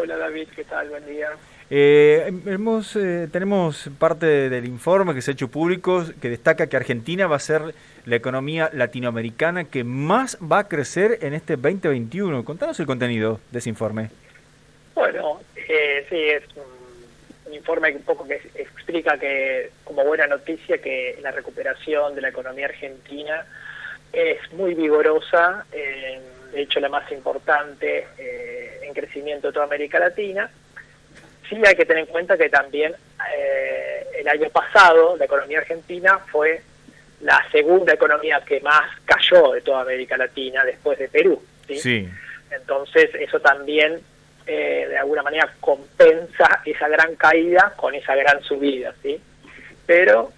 Hola David, ¿qué tal? Buen día. Tenemos parte del informe que se ha hecho público que destaca que Argentina va a ser la economía latinoamericana que más va a crecer en este 2021. Contanos el contenido de ese informe. Bueno, sí, es un informe que un poco que explica que, como buena noticia, que la recuperación de la economía argentina es muy vigorosa, de hecho la más importante en crecimiento de toda América Latina. Sí hay que tener en cuenta que también el año pasado la economía argentina fue la segunda economía que más cayó de toda América Latina después de Perú, ¿sí? Sí, Entonces eso también de alguna manera compensa esa gran caída con esa gran subida, ¿sí? Pero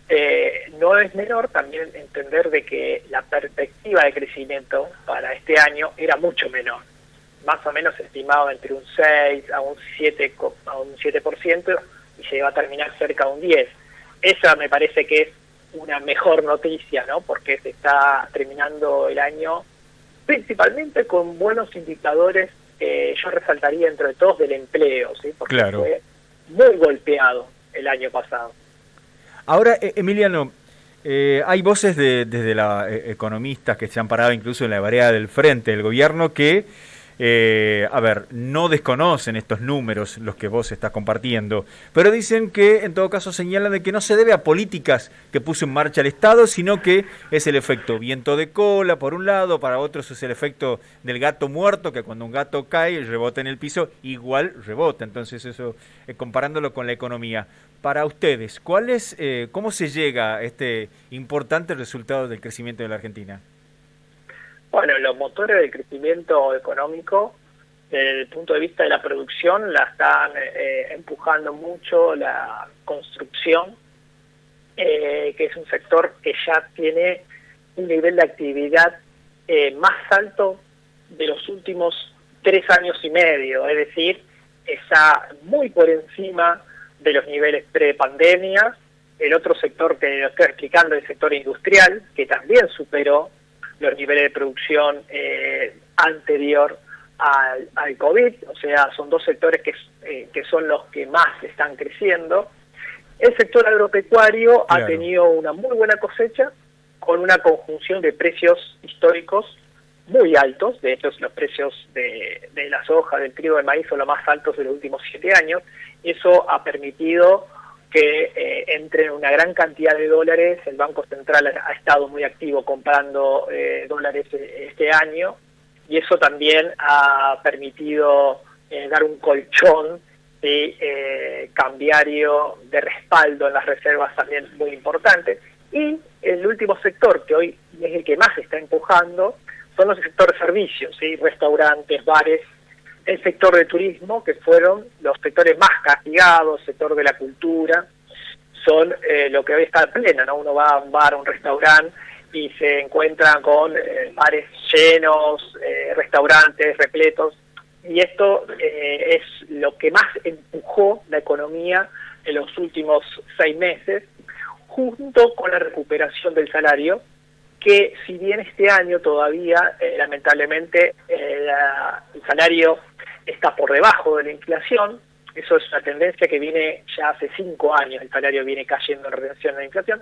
no es menor también entender de que la perspectiva de crecimiento para este año era mucho menor, más o menos estimado entre un 6 a un 7% y se va a terminar cerca de un 10%. Esa me parece que es una mejor noticia, ¿no? Porque se está terminando el año principalmente con buenos indicadores, yo resaltaría entre todos del empleo, ¿sí? Porque claro. fue muy golpeado el año pasado. Ahora, Emiliano, hay voces desde la economistas que se han parado incluso en la vereda del frente del gobierno que, a ver, no desconocen estos números, los que vos estás compartiendo, pero dicen que en todo caso señalan de que no se debe a políticas que puso en marcha el Estado, sino que es el efecto viento de cola por un lado, para otros es el efecto del gato muerto, que cuando un gato cae y rebota en el piso, igual rebota. Entonces eso, comparándolo con la economía. Para ustedes, ¿cómo se llega a este importante resultado del crecimiento de la Argentina? Bueno, los motores del crecimiento económico, desde el punto de vista de la producción, la están empujando mucho la construcción, que es un sector que ya tiene un nivel de actividad más alto de los últimos 3 años y medio, es decir, está muy por encima de los niveles pre-pandemia. El otro sector que lo estoy explicando es el sector industrial, que también superó los niveles de producción anterior al COVID, o sea, son dos sectores que son los que más están creciendo. El sector agropecuario ha Claro. tenido una muy buena cosecha, con una conjunción de precios históricos muy altos. De hecho, los precios de la soja, del trigo, del maíz son los más altos de los últimos 7 años. Eso ha permitido que entre una gran cantidad de dólares. El Banco Central ha estado muy activo comprando dólares este año, y eso también ha permitido dar un colchón de cambiario de respaldo en las reservas también muy importante. Y el último sector, que hoy es el que más está empujando, son los sectores servicios, ¿sí? Restaurantes, bares, el sector de turismo, que fueron los sectores más castigados, el sector de la cultura, son lo que hoy está en pleno, ¿no? Uno va a un bar, a un restaurante, y se encuentran con bares llenos, restaurantes repletos, y esto es lo que más empujó la economía en los últimos 6 meses, junto con la recuperación del salario, que si bien este año todavía, lamentablemente, el salario está por debajo de la inflación. Eso es una tendencia que viene ya hace 5 años, el salario viene cayendo en relación a la inflación.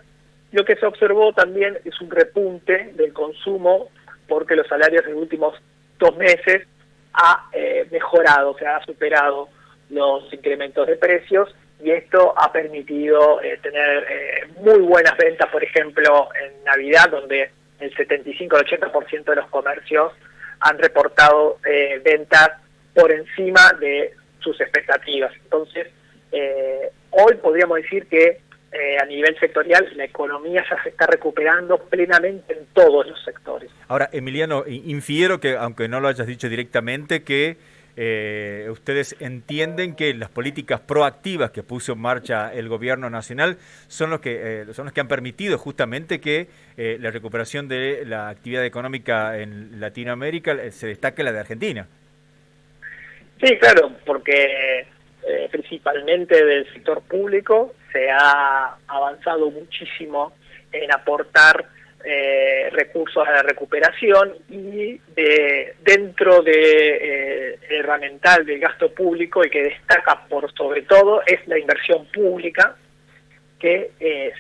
Lo que se observó también es un repunte del consumo, porque los salarios en los últimos 2 meses ha mejorado, o sea, ha superado los incrementos de precios, y esto ha permitido tener muy buenas ventas, por ejemplo, en Navidad, donde el 75 al 80% de los comercios han reportado ventas por encima de sus expectativas. Entonces, hoy podríamos decir que a nivel sectorial la economía ya se está recuperando plenamente en todos los sectores. Ahora, Emiliano, infiero que, aunque no lo hayas dicho directamente, que ustedes entienden que las políticas proactivas que puso en marcha el gobierno nacional son los que han permitido justamente que la recuperación de la actividad económica en Latinoamérica se destaque la de Argentina. Sí, claro, porque principalmente del sector público se ha avanzado muchísimo en aportar recursos a la recuperación y dentro de herramental del gasto público, el que destaca por sobre todo es la inversión pública, que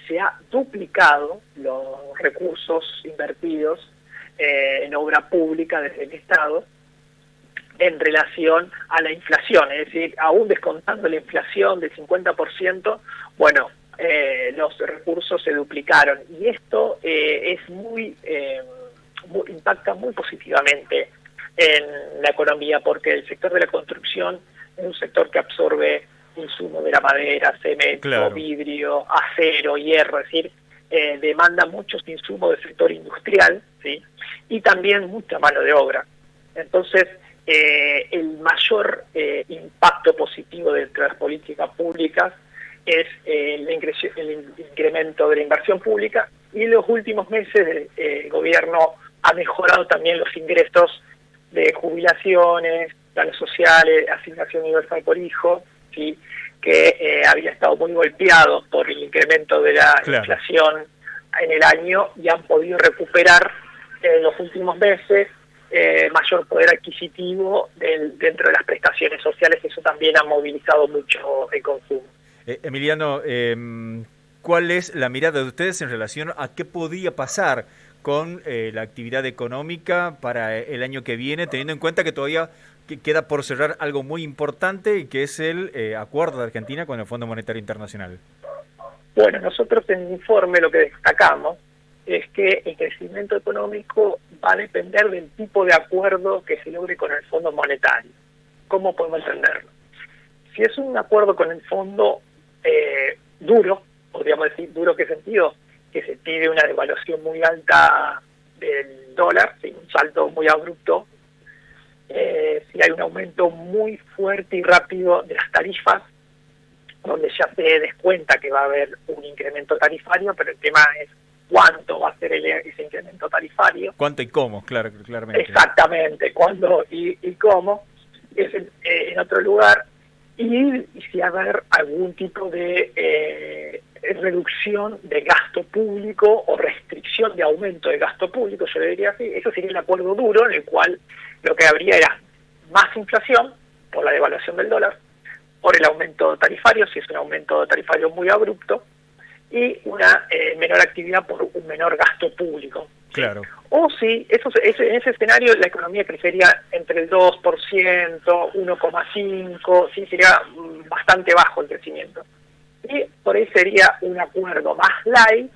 se ha duplicado los recursos invertidos en obra pública desde el Estado en relación a la inflación, es decir, aún descontando la inflación del 50%, bueno, los recursos se duplicaron, y esto es impacta muy positivamente en la economía, porque el sector de la construcción es un sector que absorbe insumo de la madera, cemento, claro, vidrio, acero, hierro, es decir, demanda muchos insumos del sector industrial, ¿sí? Y también mucha mano de obra. Entonces, el mayor impacto positivo de las políticas públicas es el incremento de la inversión pública, y en los últimos meses el gobierno ha mejorado también los ingresos de jubilaciones, planes sociales, asignación universal por hijo, ¿sí? Que había estado muy golpeado por el incremento de la inflación en el año, y han podido recuperar en los últimos meses mayor poder adquisitivo dentro de las prestaciones sociales. Eso también ha movilizado mucho el consumo. Emiliano, ¿cuál es la mirada de ustedes en relación a qué podía pasar con la actividad económica para el año que viene, teniendo en cuenta que todavía queda por cerrar algo muy importante, y que es el acuerdo de Argentina con el Fondo Monetario Internacional? Bueno, nosotros en el informe lo que destacamos es que el crecimiento económico va a depender del tipo de acuerdo que se logre con el Fondo Monetario. ¿Cómo podemos entenderlo? Si es un acuerdo con el fondo duro, podríamos decir, ¿duro qué sentido? Que se pide una devaluación muy alta del dólar, ¿sí? Un salto muy abrupto, si hay un aumento muy fuerte y rápido de las tarifas, donde ya se descuenta que va a haber un incremento tarifario, pero el tema es cuánto va a ser ese incremento tarifario. ¿Cuánto y cómo? Claro, claramente. Exactamente, cuándo y cómo. Es en otro lugar. Y si va a haber algún tipo de reducción de gasto público o restricción de aumento de gasto público, yo le diría así. Eso sería el acuerdo duro, en el cual lo que habría era más inflación por la devaluación del dólar, por el aumento tarifario, si es un aumento tarifario muy abrupto, y una menor actividad por un menor gasto público. Claro. O si, en ese escenario la economía crecería entre el 2%, 1,5%, sí, sería bastante bajo el crecimiento. Y por ahí sería un acuerdo más light,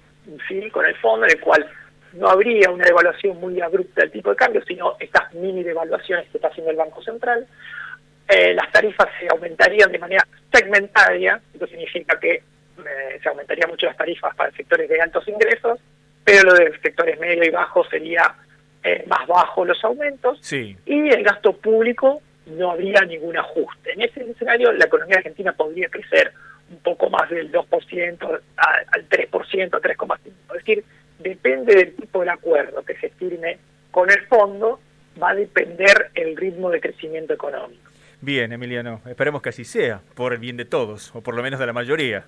¿sí? Con el fondo, en el cual no habría una devaluación muy abrupta del tipo de cambio, sino estas mini devaluaciones que está haciendo el Banco Central. Las tarifas se aumentarían de manera segmentaria, esto significa que se aumentarían mucho las tarifas para sectores de altos ingresos, pero lo de sectores medios y bajos sería más bajo los aumentos, sí. Y el gasto público no habría ningún ajuste. En ese escenario la economía argentina podría crecer un poco más del 2% al 3%, 3,5%. Es decir, depende del tipo de acuerdo que se firme con el fondo, va a depender el ritmo de crecimiento económico. Bien, Emiliano, esperemos que así sea, por el bien de todos, o por lo menos de la mayoría.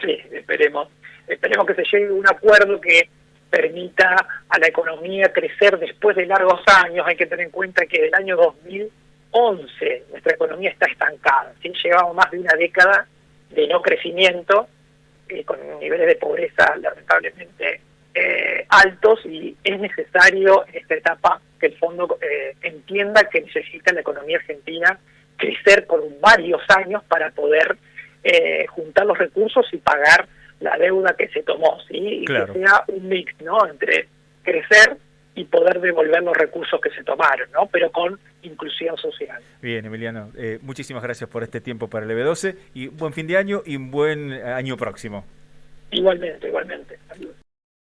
Sí, esperemos que se llegue a un acuerdo que permita a la economía crecer después de largos años. Hay que tener en cuenta que del año 2011 nuestra economía está estancada, ¿sí? Llevamos más de una década de no crecimiento, con niveles de pobreza lamentablemente altos, y es necesario en esta etapa que el fondo entienda que necesita la economía argentina crecer por varios años para poder juntar los recursos y pagar la deuda que se tomó, ¿sí? Y claro, que sea un mix, ¿no?, entre crecer y poder devolver los recursos que se tomaron, ¿no?, pero con inclusión social. Bien, Emiliano, muchísimas gracias por este tiempo para el EB12, y buen fin de año y un buen año próximo. Igualmente. Saludos.